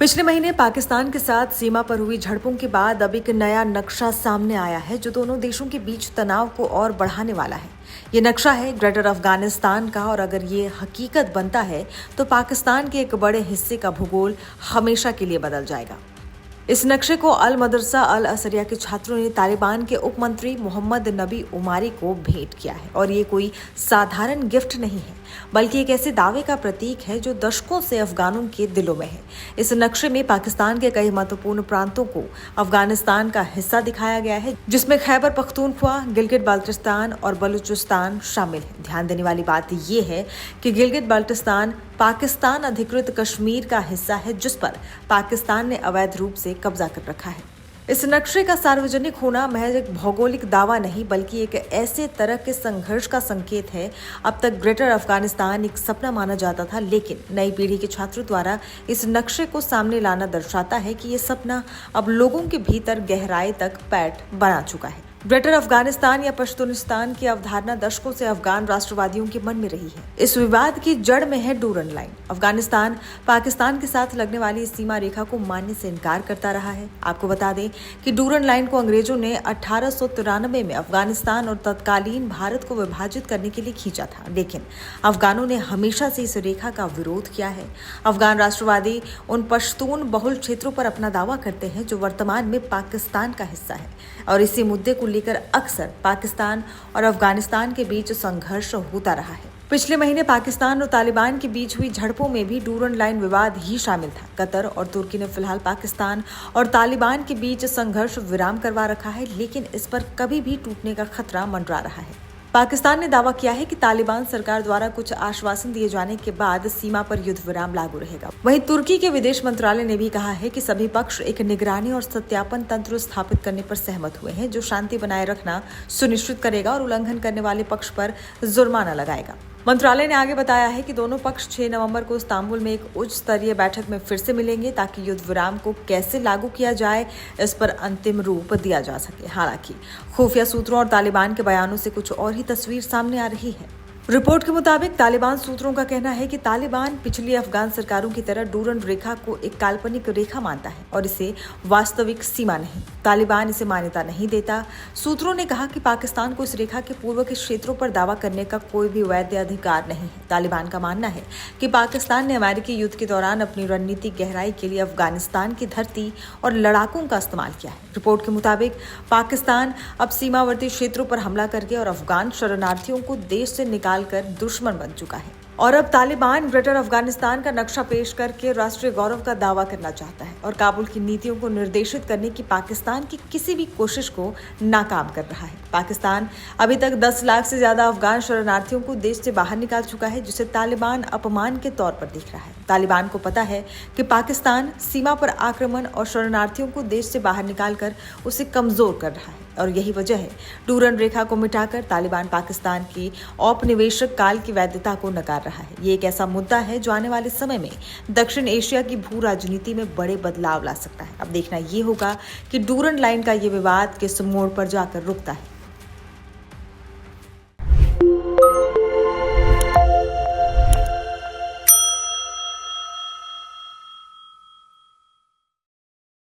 पिछले महीने पाकिस्तान के साथ सीमा पर हुई झड़पों के बाद अब एक नया नक्शा सामने आया है जो दोनों देशों के बीच तनाव को और बढ़ाने वाला है। ये नक्शा है ग्रेटर अफगानिस्तान का, और अगर ये हकीकत बनता है तो पाकिस्तान के एक बड़े हिस्से का भूगोल हमेशा के लिए बदल जाएगा। इस नक्शे को अल मदरसा अल असरिया के छात्रों ने तालिबान के उप मंत्री मोहम्मद नबी उमारी को भेंट किया है, और ये कोई साधारण गिफ्ट नहीं है बल्कि एक ऐसे दावे का प्रतीक है जो दशकों से अफगानों के दिलों में है। इस नक्शे में पाकिस्तान के कई महत्वपूर्ण प्रांतों को अफगानिस्तान का हिस्सा दिखाया गया है, जिसमें खैबर पख्तूनख्वा, गिलगित बाल्टिस्तान और बलूचिस्तान शामिल है। ध्यान देने वाली बात यह है कि गिलगित बाल्टिस्तान पाकिस्तान अधिकृत कश्मीर का हिस्सा है, जिस पर पाकिस्तान ने अवैध रूप से कब्जा कर रखा है। इस नक्शे का सार्वजनिक होना महज एक भौगोलिक दावा नहीं बल्कि एक ऐसे तरह के संघर्ष का संकेत है। अब तक ग्रेटर अफगानिस्तान एक सपना माना जाता था, लेकिन नई पीढ़ी के छात्रों द्वारा इस नक्शे को सामने लाना दर्शाता है कि ये सपना अब लोगों के भीतर गहराई तक पैठ बना चुका है। ग्रेटर अफगानिस्तान या पश्तूनिस्तान की अवधारणा दशकों से अफगान राष्ट्रवादियों के मन में रही है। इस विवाद की जड़ में है डूरन लाइन। अफगानिस्तान पाकिस्तान के साथ लगने वाली इस सीमा रेखा को मानने से इनकार करता रहा है। आपको बता दें कि डूरन लाइन को अंग्रेजों ने 1893 में अफगानिस्तान और तत्कालीन भारत को विभाजित करने के लिए खींचा था, लेकिन अफगानों ने हमेशा से इस रेखा का विरोध किया है। अफगान राष्ट्रवादी उन पश्तून बहुल क्षेत्रों पर अपना दावा करते हैं जो वर्तमान में पाकिस्तान का हिस्सा है, और इसी मुद्दे को लेकर अक्सर पाकिस्तान और अफगानिस्तान के बीच संघर्ष होता रहा है। पिछले महीने पाकिस्तान और तालिबान के बीच हुई झड़पों में भी डूरन लाइन विवाद ही शामिल था। कतर और तुर्की ने फिलहाल पाकिस्तान और तालिबान के बीच संघर्ष विराम करवा रखा है, लेकिन इस पर कभी भी टूटने का खतरा मंडरा रहा है। पाकिस्तान ने दावा किया है कि तालिबान सरकार द्वारा कुछ आश्वासन दिए जाने के बाद सीमा पर युद्ध विराम लागू रहेगा। वहीं तुर्की के विदेश मंत्रालय ने भी कहा है कि सभी पक्ष एक निगरानी और सत्यापन तंत्र स्थापित करने पर सहमत हुए हैं, जो शांति बनाए रखना सुनिश्चित करेगा और उल्लंघन करने वाले पक्ष पर जुर्माना लगाएगा। मंत्रालय ने आगे बताया है कि दोनों पक्ष 6 नवंबर को इस्तांबुल में एक उच्च स्तरीय बैठक में फिर से मिलेंगे ताकि युद्ध विराम को कैसे लागू किया जाए इस पर अंतिम रूप दिया जा सके। हालांकि खुफिया सूत्रों और तालिबान के बयानों से कुछ और ही तस्वीर सामने आ रही है। रिपोर्ट के मुताबिक तालिबान सूत्रों का कहना है कि तालिबान पिछली अफगान सरकारों की तरह डूरन रेखा को एक काल्पनिक रेखा मानता है और इसे वास्तविक सीमा नहीं। तालिबान इसे मान्यता नहीं देता। सूत्रों ने कहा कि पाकिस्तान को इस रेखा के पूर्व के क्षेत्रों पर दावा करने का कोई भी वैध अधिकार नहीं है। तालिबान का मानना है कि पाकिस्तान ने अमेरिकी युद्ध के दौरान अपनी रणनीतिक गहराई के लिए अफगानिस्तान की धरती और लड़ाकों का इस्तेमाल किया है। रिपोर्ट के मुताबिक पाकिस्तान अब सीमावर्ती क्षेत्रों पर हमला करके और अफगान शरणार्थियों को देश से निकालकर दुश्मन बन चुका है। और अब तालिबान ग्रेटर अफगानिस्तान का नक्शा पेश करके राष्ट्रीय गौरव का दावा करना चाहता है और काबुल की नीतियों को निर्देशित करने की पाकिस्तान की किसी भी कोशिश को नाकाम कर रहा है। पाकिस्तान अभी तक 10 लाख से ज्यादा अफगान शरणार्थियों को देश से बाहर निकाल चुका है, जिसे तालिबान अपमान के तौर पर देख रहा है। तालिबान को पता है कि पाकिस्तान सीमा पर आक्रमण और शरणार्थियों को देश से बाहर निकालकर उसे कमजोर कर रहा है, और यही वजह है डूरन रेखा को मिटाकर तालिबान पाकिस्तान की औपनिवेशिक काल की वैधता को नकार रहा है। ये एक ऐसा मुद्दा है जो आने वाले समय में दक्षिण एशिया की भू राजनीति में बड़े बदलाव ला सकता है। अब देखना ये होगा कि डूरन लाइन का ये विवाद किस मोड़ पर जाकर रुकता है।